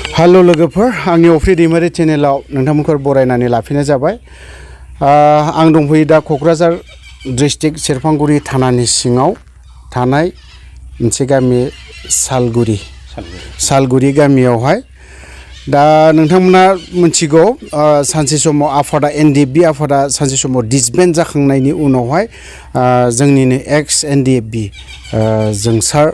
Hello लोगोफोर आंनि अफ्रि दैमारि चेनेलाव नोंथांमोनखौ बरायनानै लाफिनाय जाबाय। आं दंफैयो दा क'क्राझार डिस्ट्रिक्ट सेरफांगुरि थानानि सिङाव थानाय मोनसे गामि सालगुरि गामियावहाय दा नोंथांमोना मिथिगौ सानसे समाव आफादा एनडिएफबि आफादा सानसे समाव डिसबेन्ड जाखांनायनि उनावहाय जोंनिनो एक्स एनडिएफबि जोंसार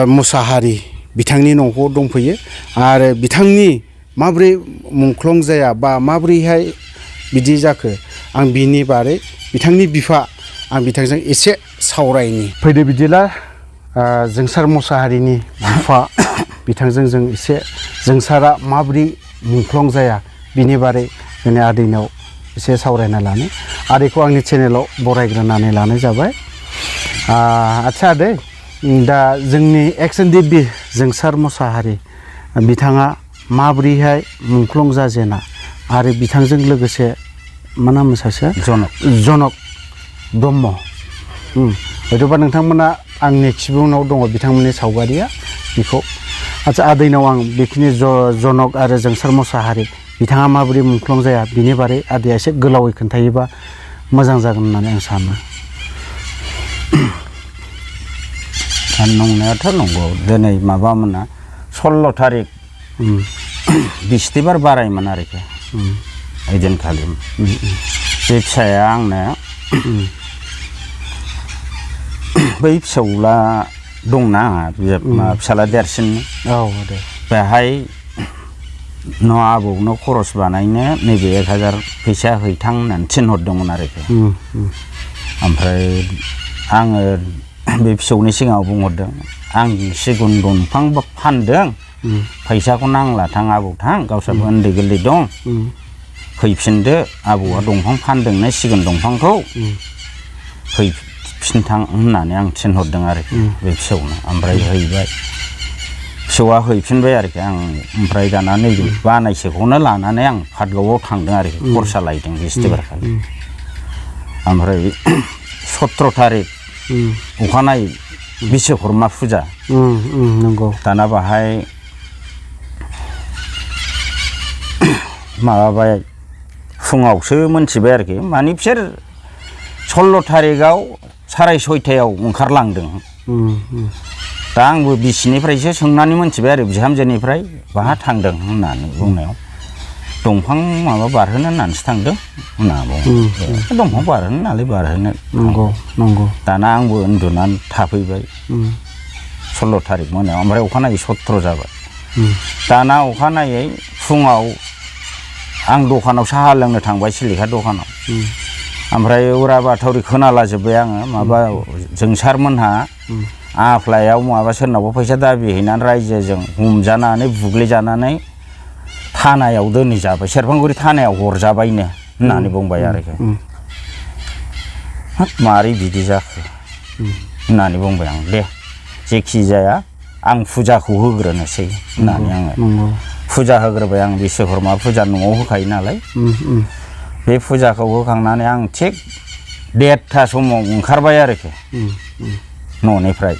मुसाहारि बिथांनि न'आव दंफैयो आरो बिथांनि माबोरै मुंख्लं जाया बा माबोरैहाय बिदि जाखो आं बिनि बारै बिथांनि बिफा आं बिथांजों एसे सावरायनि फैदो बिदिला जोंसार मुसाहारिनि बिफा बिथांजों जों एसे जोंसारा माबोरै मुंख्लं जाया बिनि बारै जोंनि आदैनाव एसे सावरायना लानो आदैखौ आंनि चेनेलाव बरायग्रोनानै लानाय जाबाय। आदसा आदै दा जोंनि एक्स एनडिएफबि जोंसार मुसाहारि बिथाङा माबोरैहाय मुंख्लं जाजेना आरो बिथांजों लोगोसे मा नाम सासेया जनक ब्रह्म हयथ'बा नोंथांमोना आंनि खिबुनाव दङ बिथांमोननि सावगारिया बेखौ आदसा आदैनाव आं बेखिनि जनक आरो जोंसार मुसाहारि बिथाङा माबोरै मुंख्लं जाया बिनि बारै आदैया एसे गोलावै खोन्थायोबा मोजां जागोन होननानै आं सानो। नंनायाथ' नंगौ दिनै माबामोना 16 थारिख बिस्थिबार बारायमोन आरोखि ओइदिनखालि बे फिसाया आंनो बै फिसौला दंना फिसाला देरसिन बेहाय न' आबौनो खरस बानायनो नैबे 1000 फैसा हैथां होननानै थिनहरदोंमोन आरोखि ओमफ्राय आङो बे फिसौनि सिगाङाव बुंहरदों आं सिगुन दंफां फानदों फैसाखौ नांला थां आबौ थां गावस्राबो उन्दै गोरलै दं फैफिनदो आबौआ दंफां फानदोंनो सिगुन दंफांखौ फैफिनथां होननानै आं थिनहरदों आरोखि बे फिसौनो ओमफ्राय हैबाय फिसौआ हैफिनबाय आरोखि आं ओमफ्राय दाना नैबे बानायसेखौनो लानानै आं पातगावआव थांदों आरोखि खरसा लायदों बिस्थिबारखालि ओमफ्राय 17 थारिख अखानायै बिश्वकर्मा फुजा नंगौ दाना बाहाय माबाबाय फुङावसो मोनथिबाय आरोखि माने बिसोर 16 थारिखआव 6:30 ओंखारलांदों दा आंबो बिसिनिफ्रायसो सोंनानै मोनथिबाय आरो बिहामजोनिफ्राय बाहा थांदों होननानै बुंनायाव दंफां माबा बारहोनो होननानैसो थांदों होनना बुङो दंफां बारहोनो नालाय बारहोनो नंगौ दाना आंबो उन्दुनानै थाफैबाय 16 थारिख मोनायाव ओमफ्राय अखानायै 17 जाबाय दाना अखानायै फुङाव आं दखानाव साहा लोंनो थांबाय सिलिखा दखानाव ओमफ्राय उरा बाथौरि खोनालाजोब्बाय आङो माबा जोंसारमोनहा आफ्लायाव माबा सोरनावबा फैसा दाबि हैनानै रायजोजों हमजानानै बुग्लिजानानै थानायाव दोनहैजाबाय सेरफांगुरि थानायाव हरजाबायनो होननानै बुंबाय आरोखि हाब मारै बिदि जाखो होननानै बुंबाय आं दे जेखि जाया आं फुजाखौ होग्रोनोसै होननानै आङो फुजा होग्रोबाय आं बिश्वकर्मा फुजा न'आव होखायो नालाय बे फुजाखौ होखांनानै आं थिग 1:30 समाव ओंखारबाय आरोखि न'निफ्राय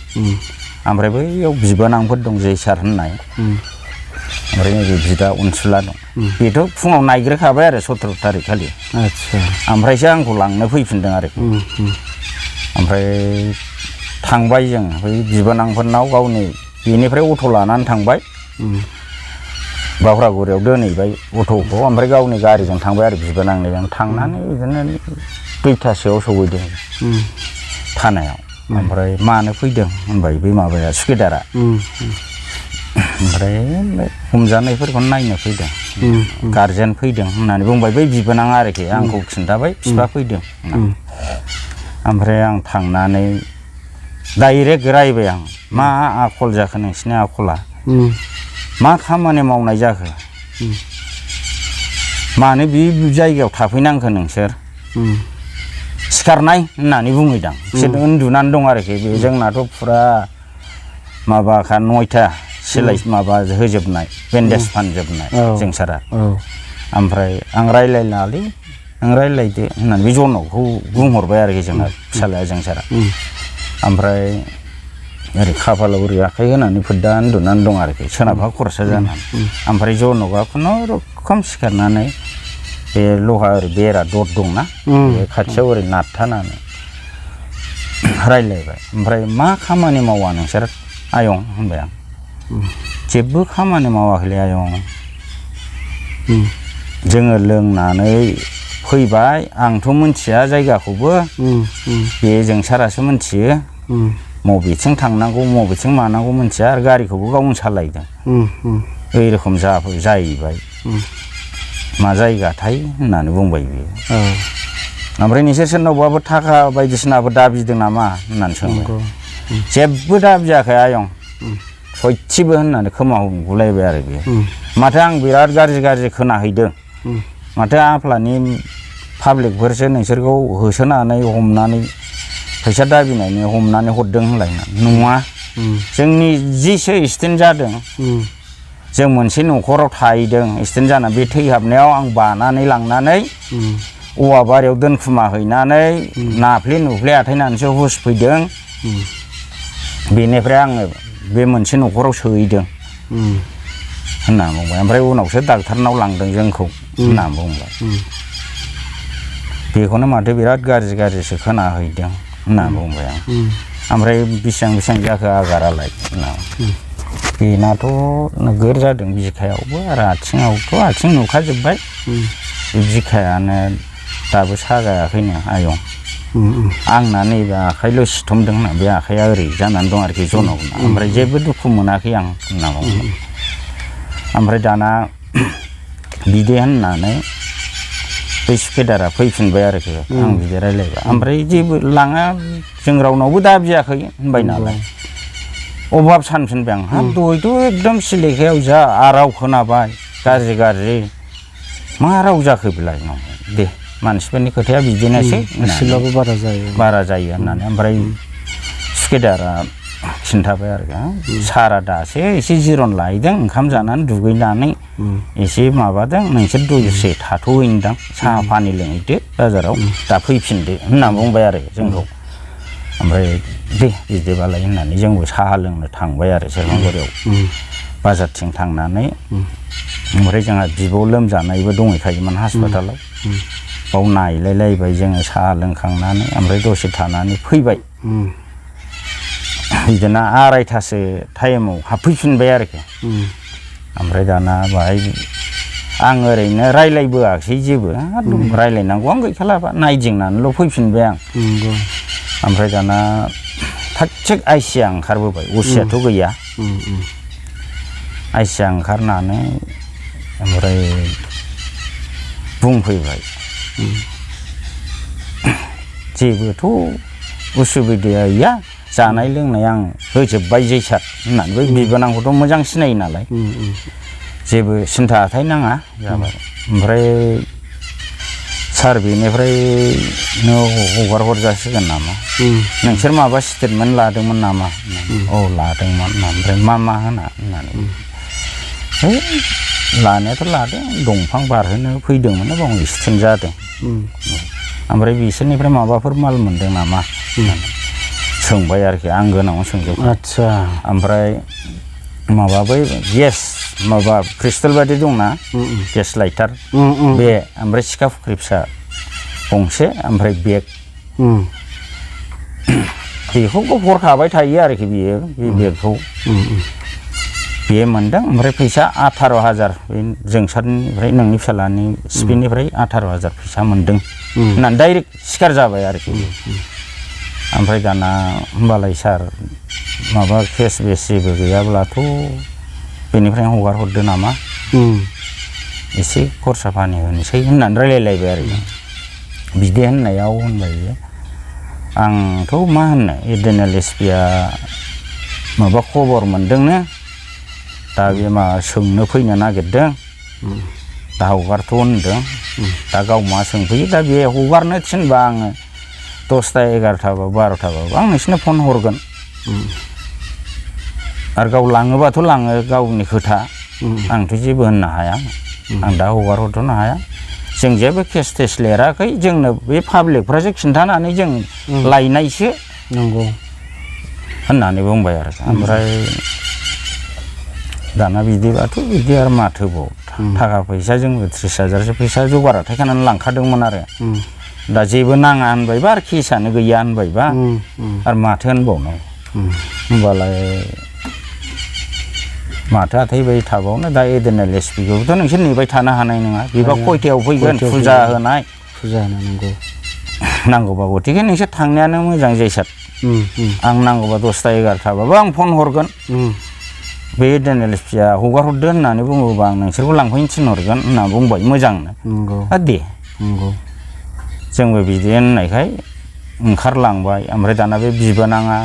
ओमफ्राय बैयाव बिबोनांफोर दं जैसार होननाय ओमफ्राय नैबे बिदा अनसुला दं बेथ' फुङाव नायग्रोखाबाय आरो 17 थारिख खालि ओमफ्रायसो आंखौ लांनो फैफिनदों आरोखि ओमफ्राय थांबाय जों बै बिबोनांफोरनाव गावनि बेनिफ्राय अट' लानानै थांबाय बावरागुरियाव दोनहैबाय अट'खौ ओमफ्राय गावनि गारिजों थांबाय आरो बिबोनांनिजों थांनानै बिदिनो 2थासोआव सहैदों थानायाव ओमफ्राय मानो फैदों होनबाय बै माबाया सुखेदारा ओमफ्राय हमजानायफोरखौ नायनो फैदों गारजेन फैदों होननानै बुंबाय बै बिबोनाङा आरोखि आंखौ खिन्थाबाय बिफा फैदों ओमफ्राय आं थांनानै डाइरेक्ट रायबाय आं मा आखल जाखो नोंसिनि आखला मा खामानि मावनाय जाखो मानो बे जायगायाव थाफैनांखो नोंसोर सिखारनाय होननानै बुङैदां बिसोर उन्दुनानै दं आरोखि बे जोंनाथ' फुरा माबाखा 9था सिलाय माबा होजोबनाय बेन्डेज फानजोबनाय जोंसारा ओमफ्राय आं रायलायनालै नों रायलायदो होननानै बे जनकखौ बुंहरबाय आरोखि जोंना फिसालाया जोंसारा ओमफ्राय ओरै खाफालाव ओरै आखाइ होनानै फोद्दा उन्दुनानै दं आरोखि सोनाबहा खरसा जानानै ओमफ्राय जनकआ खुनुरुखुम सिखारनानै बे लहा ओरै बेरा दर दंना बे खाथियाव ओरै नारथानानै रायलायबाय ओमफ्राय मा खामानि मावा नोंसोर आयं होनबाय आं जेबो खामानि मावाखैलै आयं जोङो लोंनानै फैबाय आंथ' मिथिया जायगाखौबो बे जोंसारासो मिथियो मबेथिं थांनांगौ मबेथिं मानांगौ मिथिया आरो गारिखौबो गावनो सालायदों ओइ रखम जाहैबाय मा जायगाथाय होननानै बुंबाय बियो ओमफ्राय नोंसोर सोरनावबाबो थाखा बायदिसिनाबो दाबिदों नामा होननानै सोंबाय जेबो दाबियाखै आयं सयथिबो होननानै खोमा हमगुलायबाय आरो बियो माथो आं बिराद गाज्रि खोनाहैदों माथो आफ्लानि पाब्लिकफोरसो नोंसोरखौ होसोनानै हमनानै फैसा दाबिनायनि हमनानै हरदों होनलायनानै नङा जोंनि जिसो एक्सिडेन्ट जादों जों मोनसे न'खराव थाहैदों एक्सिडेन्ट जाना बे थैहाबनायाव आं बानानै लांनानै औवा बारियाव दोनखुमा हैनानै नाफ्ले नुफ्ले आथायनानैसो हुस फैदों बेनिफ्राय आङो बे मोनसे न'खराव सोहैदों होनना बुंबाय ओमफ्राय उनावसो डाक्टारनाव लांदों जोंखौ होनना बुंबाय बेखौनो माथो बिराद गाज्रिसो खोनाहैदों होनना बुंबाय आं ओमफ्राय बेसेबां जाखो आगारालाय होनना बेनाथ' नोगोर जादों बिखायावबो आरो आथिं नुखाजोब्बाय बे बिखायानो दाबो सागायाखैनो आयं आंना नैबे आखाइल' सिथमदों होनना बे आखाइया ओरै जानानै दं आरोखि जनकना ओमफ्राय जेबो दुखु मोनाखै आं होनना बुंबाय ओमफ्राय दाना बिदि होननानै बै सुखेदारा फैफिनबाय आरोखि आं बिदि रायलायबाय ओमफ्राय जेबो लाङा जों रावनावबो दाबियाखै होनबाय नालाय अभाब सानफिनबाय आं हाब दहायथ' एकदम सिलेखायाव जा राव खोनाबाय गाज्रि मा राव जाखो बेलाय दे मानसिफोरनि खोथाया बिदिनोसै एसेब्लाबो बारा जायो होननानै ओमफ्राय सुखेदारा खिन्थाबाय आरोखि सारा दासो एसे जिरन लाहैदों ओंखाम जानानै दुगैनानै एसे माबादों नोंसोर दसे थाथ'हैनोदां साहा पानि लोंहैदो बाजाराव दा फैफिनदो होनना बुंबाय आरो जोंखौ ओमफ्राय दे बिदिबालाय होननानै जोंबो साहा लोंनो थांबाय आरो सेरफांगुरियाव बाजारथिं थांनानै ओमफ्राय जोंहा बिब' लोमजानायबो दंहैखायोमोन हास्पातालाव बाव नायलायलायबाय जोङो साहा लोंखांनानै ओमफ्राय दसे थानानै फैबाय बिदिनो 2:30 टाइमाव हाबफैफिनबाय आरोखि ओमफ्राय दाना बाहाय आं ओरैनो रायलायबोआखै जेबो रायलायनांगौ आं गैखालाबा नायदिंनानैल' फैफिनबाय आं ओमफ्राय दाना थाग आइसिया ओंखारबोबाय असियाथ' गैया आइसिया ओंखारनानै ओमफ्राय बुंफैबाय जेबोथ' उसुबिदा गैया जानाय लोंनाय आं होजोब्बाय जैसार होननानै बै बिबोनांखौथ' मोजां सिनायो नालाय जेबो सिन्था आथाय नाङा जाबाय ओमफ्राय सार बेनिफ्रायनो हगार हरजासिगोन नामा नोंसोर माबा स्टेटमेन्ट लादोंमोन नामा औ लादोंमोन ओमफ्राय मा होननानै लानायाथ' लादों दंफां बारहोनो फैदोंमोन बाव एक्सिडेन्ट जादों ओमफ्राय बिसोरनिफ्राय माबाफोर माल मोनदों नामा होननानै सोंबाय आरोखि आं गोनाङाव सोंजोबबाय आदसा ओमफ्राय माबा बै गेस माबा क्रिस्टेल बादि दंना गेस लाइटार बे ओमफ्राय सिखा फुख्रि फिसा गंसे ओमफ्राय बेग बेखौ हरखाबाय थायो आरोखि बियो बे बेगखौ बियो मोनदों ओमफ्राय फैसा 18,000 बे जोंसारनिफ्राय नोंनि फिसालानि सिपिनिफ्राय 18,000 फैसा मोनदों होननानै डाइरेक्ट सिखार जाबाय आरोखि ओमफ्राय दाना होमबालाय सार माबा केस बेस जेबो गैयाब्लाथ' बेनिफ्रायनो हगार हरदो नामा एसे खरसा पानि होनोसै होननानै रायलायलायबाय आरो बिदि होननायाव होनबाय आंथ' मा होननो एडिनेल एसपिया माबा खबर मोनदोंनो दा बे मा सोंनो फैनो नागिरदों दा हगारथ' होनदों दा गाव मा सोंफैयो दा बे हगारनो थिनबा आङो 10टा 11टाबा 12टाबाबो आं नोंसिनो फन हरगोन आरो गाव लाङोबाथ' लाङो गावनि खोथा आंथ' जेबो होननो हाया आं दा हगार हरथ'नो हाया जों जेबो केस टेस लिराखै जोंनो बे पाब्लिकफ्रासो खिन्थानानै जों लायनायसो नंगौ होननानै बुंबाय आरो ओमफ्राय दाना बिदिबाथ' बिदि आरो माथोबाव थाखा फैसा जोंबो 30,000सो फैसा जगारा थाखानानै लांखादोंमोन आरो दा जेबो नाङा होनबायबा आरो केसानो गैया होनबायबा आरो माथो होनबावनो होमबालाय माथो आथायबाय थाबावनो दा एडिनेल एसपिखौबोथ' नोंसोर नेबाय थानो हानाय नङा बेबा खयथायाव फैगोन फुजा होनाय नंगौ नांगौबा गथिखे नोंसोर थांनायानो मोजां जायसार आं नांगौबा 10ता 11ताबाबो आं फन हरगोन बे एडिनेल एसपिया हगार हरदो होननानै बुङोबा आं नोंसोरखौ लांफैनो थिनहरगोन होनना बुंबाय मोजांनो दे जोंबो बिदि होननायखाय ओंखारलांबाय ओमफ्राय दाना बे बिबोनाङा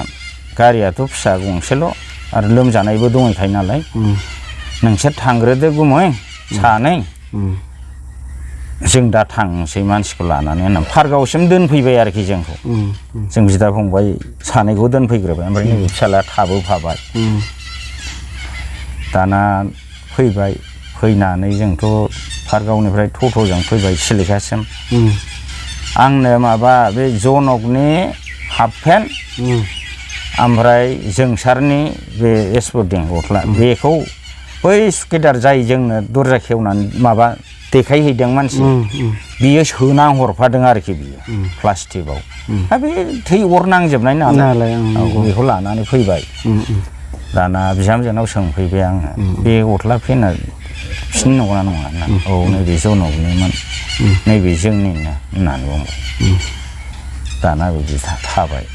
गारियाथ' फिसा गंसेल' आरो लोमजानायबो दंखायो नालाय नोंसोर थांग्रोदो गुमै सानै जों दा थांसै मानसिखौ लानानै होननानै पार्कआवसिम दोनफैबाय आरोखि जोंखौ जों बिदा फंबाय सानैखौ दोनफैग्रोबाय ओमफ्राय नैबे फिसालाया थाबोफाबाय दाना फैबाय फैनानै जोंथ' पार्कआवनिफ्राय टट'जों फैबाय सिलिकासिम आंनो माबा बे जनकनि हाफ पेन्ट ओमफ्राय जोंसारनि बे स्पर्टिं गस्ला बेखौ बै सुकेदार जाय जोंनो दरजा खेवनानै माबा देखायहैदों मानसि बियो सोना हरफादों आरोखि बियो प्लास्टिकआव दा बे थै अर नांजोबनाय नालाय बेखौ लानानै फैबाय दाना बिहामजोनाव सोंफैबाय आङो बे गस्ला पेन्टआ बिसिनि नंगौना नङा होननानै औ नैबे जनकनिमोन नैबे जोंनिनो होननानै बुंबाय दाना बिदि थाबाय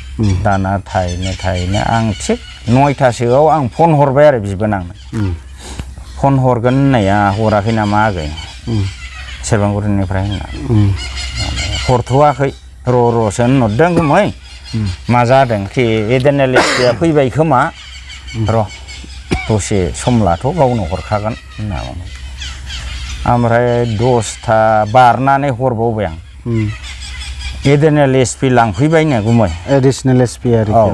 दाना थायैनो आं थिग 9तासोआव आं फन हरबाय आरो बिबोनांनो फन हरगोन होननाया हराखै नामा आगै सेरफांगुरिनिफ्राय होननानै हरथ'वाखै र'सो होनहरदों गुमै मा जादों एडिनेल एसपिया फैबाय खोमा र' दसे सम लाथ' गावनो हरखागोन होनना बुंबाय ओमफ्राय 10ता बारनानै हरबावबाय आं एडिनेल एसपि लांफैबायनो गुमै एडिसनेल एसपि आरो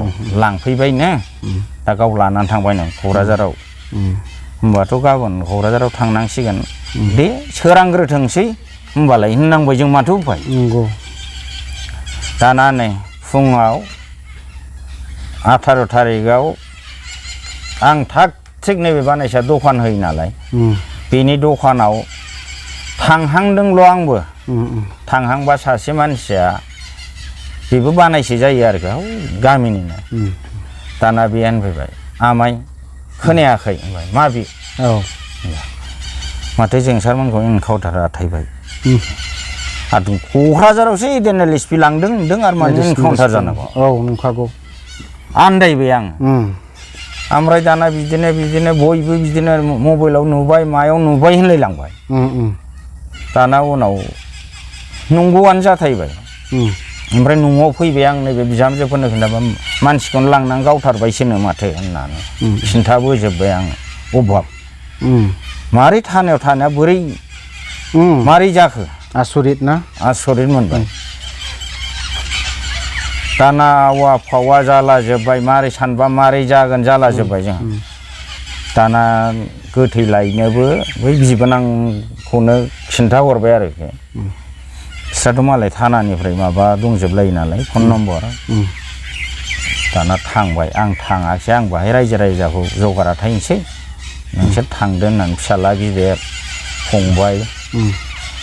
लांफैबायनो दा गाव लानानै थांबायनो क'क्राझाराव होमबाथ' गाबोन क'क्राझाराव थांनांसिगोन दे सोरांग्रोथोंसै होमबालाय होननांबाय जों माथो उफाय दाना नै फुङाव 18 तारिखआव आं थाग थिग नैबे बानायसा दखान होयो नालाय बेनि दखानाव थांहांदोंल' आंबो थांहांबा सासे मानसिया बेबो बानायसे जायो आरोखि गामिनिनो दाना बे होनफैबाय आमाय खोनायाखै होनबाय माबे माथो जोंसारमोनखौ एनकाउन्टार आथायबाय आरो क'क्राझारावसो एडिनेल एसपि लांदों होनदों आरो माने एनकाउन्टार जानांगौ नंखागौ आन्दायबाय आङो ओमफ्राय दाना बिदिनो बयबो बिदिनो मबाइलाव नुबाय मायाव नुबाय होनलायलांबाय दाना उनाव नंगौआनो जाथायबाय ओमफ्राय न'आव फैबाय आं नैबे बिहामजोफोरनो खोन्थाबा मानसिखौनो लांनानै गावथारबायसोनो माथो होननानै खिन्थाबोजोब्बाय आङो अभाब मारै थानाया बोरै मारै जाखो आसरित मोनबाय दाना आवा फावा जाला जोब्बाय मारै सानबा मारै जागोन जाला जोब्बाय जोंहा दाना गोथै लायनोबो बै बिबोनांखौनो खिन्थाहरबाय आरोखि बिस्राथ' मालाय थानानिफ्राय माबा दंजोबलायो नालाय फन नम्बर दाना थांबाय आं थाङाखै आं बाहाय रायजो राजाखौ जगारा थाहैनोसै नोंसोर थांदो होननानै फिसाला गिदिर फंबाय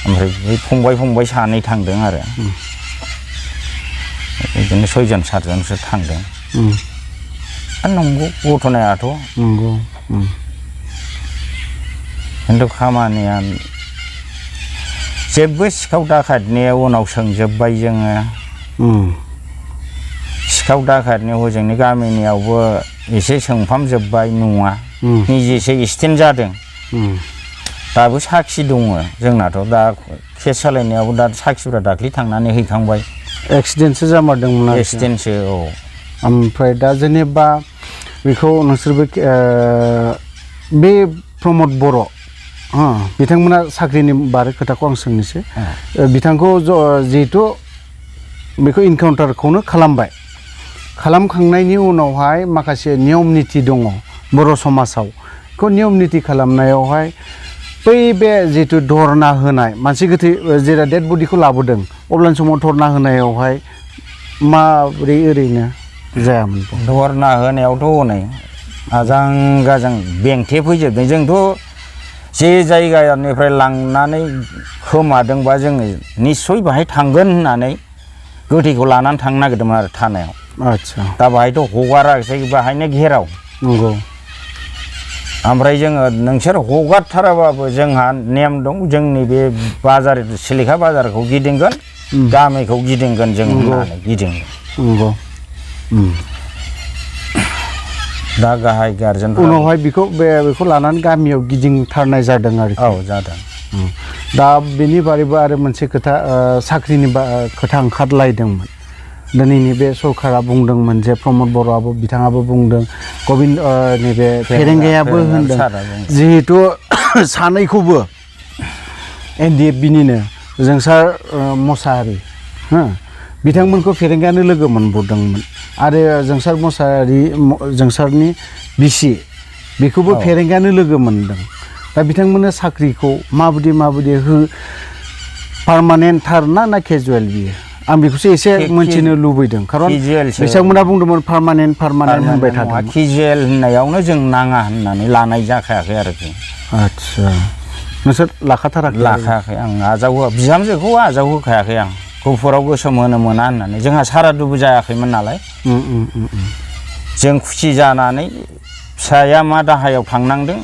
ओमफ्राय बै फंबाय सानै थांदों आरो बिदिनो 6जन 7जनसो थांदों नंगौ घटनायाथ' नंगौ खिन्थु खामानिया जेबो सिखाव दाखायतनि उनाव सोंजोब्बाय जोङो सिखाव दाखायतनि हजोंनि गामिनियावबो एसे सोंफामजोब्बाय नङा निजेसो एक्सिडेन्ट जादों दाबो साखि दङ जोंनाथ' दा केस सालायनायावबो दा साखिफ्रा दाख्लै थांनानै हैखांबाय एक्सिडेन्टसो जामारदोंमोन एक्सिडेन्टसो ओमफ्राय दा जेनेबा बेखौ नोंसोरबो बे प्रमद बर' बिथांमोना साख्रिनि बारै खोथाखौ आं सोंनोसै बिथांखौ जिहेथु बेखौ इनकाउन्टारखौनो खालामखांनायनि उनावहाय माखासे नियम निथि दङ बर' समाजाव बेखौ नियम निथि खालामनायावहाय बै बे जिहेतु धरना होनाय मानसि गोथै जेरै डेड बडिखौ लाबोदों अब्लानि समाव धरना होनायावहाय माबोरै ओरैनो जायामोन धरना होनायावथ' हनै आजां गाजां बेंथे फैजोबदों जोंथ' जे जायगानिफ्राय लांनानै खोमादोंबा जोङो निस्सय बाहाय थांगोन होननानै गोथैखौ लानानै थांनो नागिरदोंमोन आरो थानायाव आदसा दा बाहायथ' हगाराखिसै बाहायनो घेराव नंगौ ओमफ्राय जोङो नोंसोर हगारथाराबाबो जोंहा नेम दं जोंनि बे बाजार सिलिखा बाजारखौ गिदिंगोन गामिखौ गिदिंगोन जों होननानै गिदिंगोन नंगौ दा गाहाय गारजेन उनावहाय बेखौ लानानै गामियाव गिदिंथारनाय जादों आरो औ जादों दा बेनि बारैबो आरो मोनसे खोथा साख्रिनि खोथा ओंखारलायदोंमोन दिनैनि बे सरकारा बुंदोंमोन जे प्रमद बर'आबो बिथाङाबो बुंदों गबिन्द नैबे फेरेंगायाबो होनदों जिहेथु सानैखौबो NDFB-निनो जोंसार मोसाहारि बिथांमोनखौ फेरेंगायानो लोगो मोनबोदोंमोन आरो जोंसारनि बिसि बेखौबो फेरेंगायानो लोगो मोनदों दा बिथांमोननो साख्रिखौ माबायदि पार्मानेन्ट थार ना केजुवेल बियो आं बेखौसो एसे मोनथिनो लुबैदों खारन बिथांमोना बुंदोंमोन पार्मानेन्ट होनबाय थादों केजुवेल होननायावनो जों नाङा होननानै लानाय जाखायाखै आरोखि आदसा नोंसोर लाखायाखै आं आजावहो बिहामजोखौ आजावहोखायाखै आं गुफुराव गोसोम होनो मोना होननानै जोंहा सारादुबो जायाखैमोन नालाय जों खुसि जानानै फिसाया मा दाहायाव थांनांदों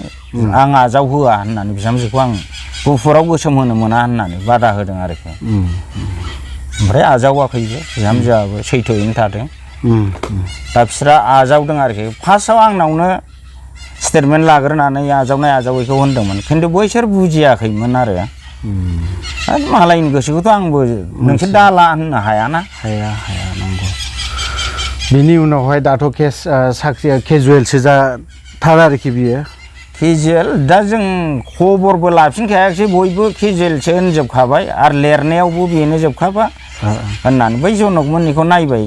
आं आजावहोआ होननानै बिहामजोखौ आं गुफुराव गोसोम होनो मोना होननानै बादा होदों आरोखि ओमफ्राय आजावाखैबो बिहामजोआबो सैथोयैनो थादों दा बिस्रा आजावदों आरोखि फार्स्टआव आंनावनो स्टेटमेन्ट लाग्रोनानै आजावैखौ होनदोंमोन खिन्थु बैसोर बुजियाखैमोन आरो मालायनि गोसोखौथ' आंबो नोंसोर दाला होननो हायाना हाया नंगौ बिनि उनावहाय दाथ' साख्रिया केजुवेलसो जाथार आरोखि बियो केजुवेल दा जों खबरबो लाफिनखायाखिसै बयबो केजुवेलसो होनजोबखाबाय आरो लिरनायावबो बेनो जोबखाबा होननानै बै जनकमोननिखौ नायबाय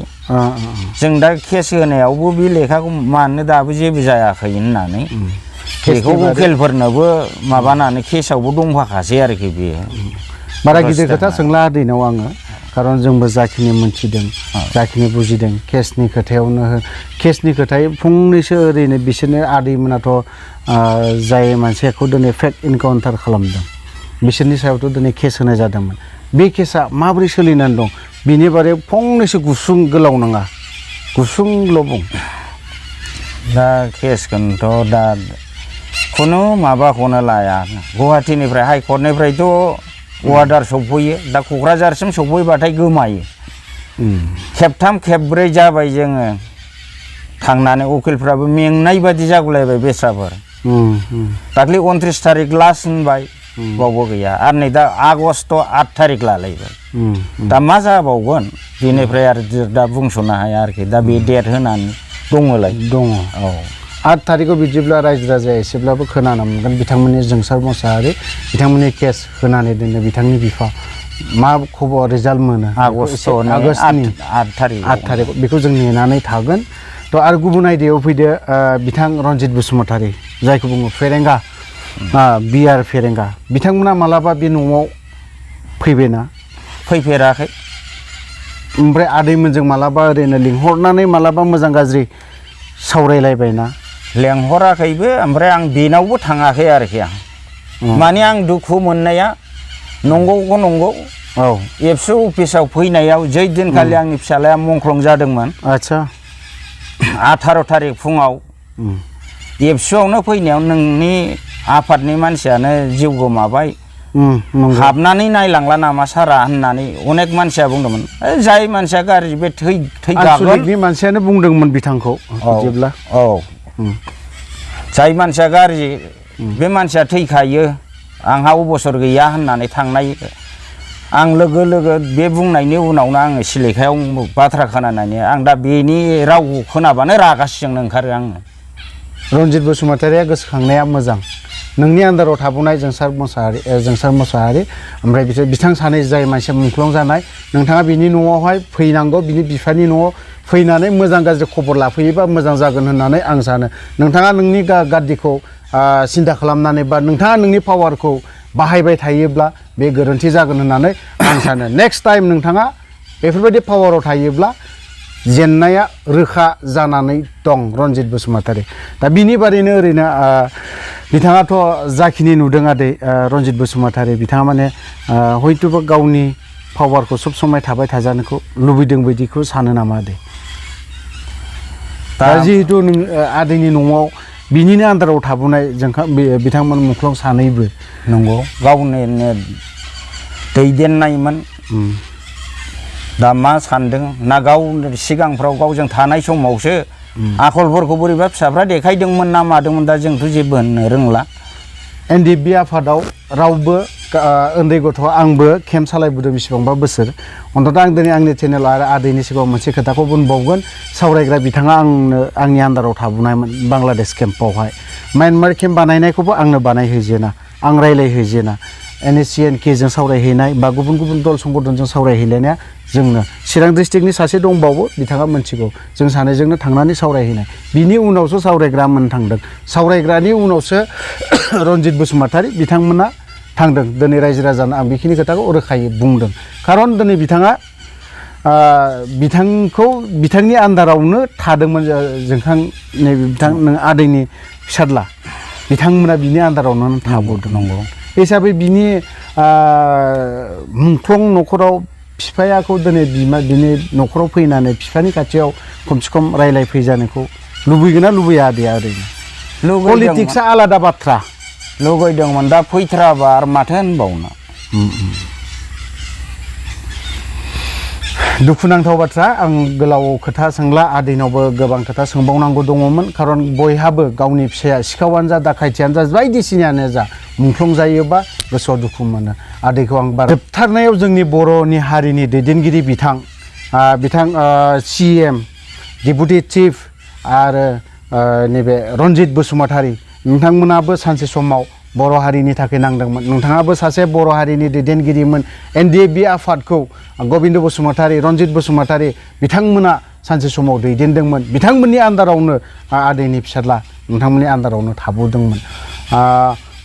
जों दा केस होनायावबो बे लेखाखौ मानो दाबो जेबो जायाखै होननानै बेखौ उकिलफोरनोबो माबानानै केसआवबो दंफाखासै आरोखि बेयो बारा गिदिर खोथा सोंला दैनाव आङो खारन जोंबो जाखिनि मोनथिदों जाखिनि बुजिदों केसनि खोथायै फंनैसो ओरैनो बिसोरनो आदैमोनाथ' जाय मानसिखौ दिनै फेक इनकाउन्टार खालामदों बिसोरनि सायावथ' दिनै केस होनाय जादोंमोन बे केसा माबोरै सोलिनानै दं बिनि बारै फंनैसो गुसुं गोलाव नङा गुसुंल' बुं दा केसखौनोथ' दा खुनु माबाखौनो लाया गुवाहाटीनिफ्राय हाइकर्टनिफ्रायथ' अर्डार सफैयो दा क'क्राझारसिम सफैबाथाय गोमायो खेबथाम खेबब्रै जाबाय जोङो थांनानै उकिलफ्राबो मेंनाय बादि जागुलायबाय बेस्राफोर दाख्लै 29 तारिख लास्ट होनबाय बावबो गैया आरो नै दा आगष्ट 8 तारिख लालायबाय दा मा जाबावगोन बेनिफ्राय आरो दा बुंस'नो हाया आरोखि दा बे डेट होनानै दङ 8 तारिखआव बिदिब्ला रायजो राजाया एसेब्लाबो खोनानो मोनगोन बिथांमोननि जोंसार मोसाहारि बिथांमोननि केस होनानै दोनो बिथांनि बिफा मा खबर रिजाल्ट मोनो आगष्टनि 8 तारिख बेखौ जों नेनानै थागोन थ' आरो गुबुन आयदायाव फैदो बिथां रन्जित बसुमतारी जायखौ बुङो फेरेंगा बिआर फेरेंगा बिथांमोना मालाबा बे न'आव फैबायना फैफेराखै ओमफ्राय आदैमोनजों मालाबा ओरैनो लिंहरनानै मालाबा मोजां गाज्रि सावरायलायबायना लेंहराखैबो ओमफ्राय आं बेनावबो थाङाखै आरोखि आं माने आं दुखु मोननाया नंगौखौ नंगौ एबसु अफिसाव फैनायाव जै दिनखालि आंनि फिसालाया मुंख्लं जादोंमोन आच्छा 18 तारिख फुङाव एबसुआवनो फैनायाव नोंनि आफादनि मानसियानो जिउ गोमाबाय हाबनानै नायलांला नामा सारा होननानै अनेक मानसिया बुंदोंमोन जाय मानसिया गाज्रि बे थैगागोन मानसियानो बुंदोंमोन बिथांखौ जेब्ला जाय मानसिया गाज्रि बे मानसिया थैखायो आंहा अबसर गैया होननानै थांनाय आं लोगो बे बुंनायनि उनावनो आङो सिलेखायाव बाथ्रा खोनानानै आं दा बेनि रावखौ खोनाबानो रागा जोंनो ओंखारो आङो रन्जित बसुमतारीया गोसोखांनाया मोजां नोंनि आन्दाराव थाबोनाय जोंसार मोसाहारि ओमफ्राय बिथां सानै जाय मानसिया मुंख्लं जानाय नोंथाङा बिनि न'आवहाय फैनांगौ बिनि बिफानि न'आव फैनानै मोजां गाज्रि खबर लाफैयोबा मोजां जागोन होननानै आं सानो नोंथाङा नोंनि गाद्दिखौ सिन्था खालामनानै बा नोंथाङा नोंनि पावारखौ बाहायबाय थायोब्ला बे गोरोन्थि जागोन होननानै आं सानो नेक्स्ट टाइम नोंथाङा बेफोरबायदि पावाराव थायोब्ला जेननाया रोखा जानानै दं रनजित बसुमतारी दा बिनि बारैनो ओरैनो बिथाङाथ' जाखिनि नुदों आदै रनजित बसुमतारी बिथाङा माने हयतोबा गावनि पावारखौ सब समाय थाबाय थाजानोखौ लुबैदों बायदिखौ सानो नामा आदै दा जिहेतु नों आदैनि न'आव बिनिनो आन्दाराव थाबोनाय जोंहा बिथांमोन मुंख्लं सानैबो नंगौ गावनो दैदेननायमोन दा मा सानदों ना गाव सिगांफ्राव गावजों थानाय समावसो आखलफोरखौ बोरैबा फिसाफ्रा देखायदोंमोन ना मादोंमोन दा जोंथ' जेबो होननो रोंला एनडिएफबि आफादाव रावबो उन्दै गथ' आंबो केम्प सालायबोदों बेसेबांबा बोसोर अन्तत आं दिनै आंनि चेनेल आरो आदैनि सिगाङाव मोनसे खोथाखौ बुंबावगोन सावरायग्रा बिथाङा आंनि आन्दाराव थाबोनायमोन बांलादेश केम्पआवहाय म्यानमार केम्प बानायनायखौबो आंनो बानायहोजेना आं रायलायहोजेना NSCNK जों सावरायहैनाय बा गुबुन गुबुन दल संगठनजों सावरायहैलायनाया जोंनो चिरां डिस्ट्रिक्टनि सासे दंबावो बिथाङा मोनथिगौ जों सानैजोंनो थांनानै सावरायहैनाय बिनि उनावसो सावरायग्रा मोन थांदों सावरायग्रानि उनावसो रनजित बसुमतारी बिथांमोना थांदों दिनै रायजो राजानो आं बेखिनि खोथाखौ रोखायै बुंदों खारन दिनै बिथाङा बिथांनि आन्दारावनो थादोंमोन जोंखां नैबे बिथां नों आदैनि फिसाज्ला बिथांमोना बिनि आन्दारावनो थाबोदों नंगौ हिसाबै बिनि मुंख्लं न'खराव बिफायाखौ दिनै बिनि न'खराव फैनानै बिफानि खाथियाव खमसे खम रायलायफैजानायखौ लुबैगोन ना लुबैया आदैया ओरैनो पलिटिक्सआ आलादा बाथ्रा लुगैदोंमोन दा फैथ्राबा आरो माथो होनबावनो दुखुनांथाव बाथ्रा आं गोलाव खोथा सोंला आदैनावबो गोबां खोथा सोंबावनांगौ दङमोन खारन बयहाबो गावनि फिसाया सिखावानो जा दाखायथियानो जा बायदिसिनायानो जा मुंख्लं जायोबा गोसोआव दुखु मोनो आदैखौ आं बारा जोबथारनायाव जोंनि बर'नि हारिनि दैदेनगिरि बिथां CM डेपुटि चिफ आरो नैबे रनजित बसुमतारी नोंथांमोनाबो सानसे समाव बर' हारिनि थाखाय नांदोंमोन नोंथाङाबो सासे बर' हारिनि दैदेनगिरिमोन NDFB आफादखौ गबिन्द बसुमतारी रनजित बसुमतारी बिथांमोना सानसे समाव दैदेनदोंमोन बिथांमोननि आन्दारावनो आदैनि फिसाज्ला नोंथांमोननि आन्दारावनो थाबोदोंमोन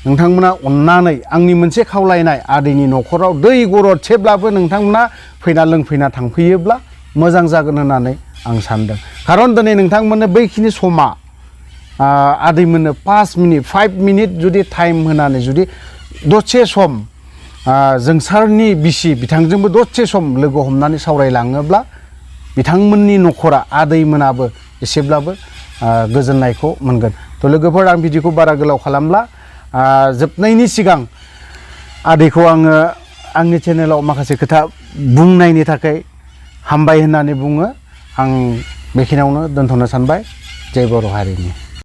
नोंथांमोना अननानै आंनि मोनसे खावलायनाय आदैनि न'खराव दै गरदसेब्लाबो नोंथांमोना फैना लोंफैना थांफैयोब्ला मोजां जागोन होननानै आं सानदों खारन दिनै नोंथांमोननो बैखिनि समा आदैमोननो 5 मिनिट जुदि टाइम होनानै जुदि दसे सम जोंसारनि बिसि बिथांजोंबो दसे सम लोगो हमनानै सावरायलाङोब्ला बिथांमोननि न'खरा आदैमोनाबो एसेब्लाबो गोजोननायखौ मोनगोन थ' लोगोफोर आं बिदिखौ बारा गोलाव खालामला जोबनायनि सिगां आदैखौ आङो आंनि चेनेलाव माखासे खोथा बुंनायनि थाखाय हामबाय होननानै बुङो आं बेखिनियावनो दोनथ'नो सानबाय जय बर' हारिनि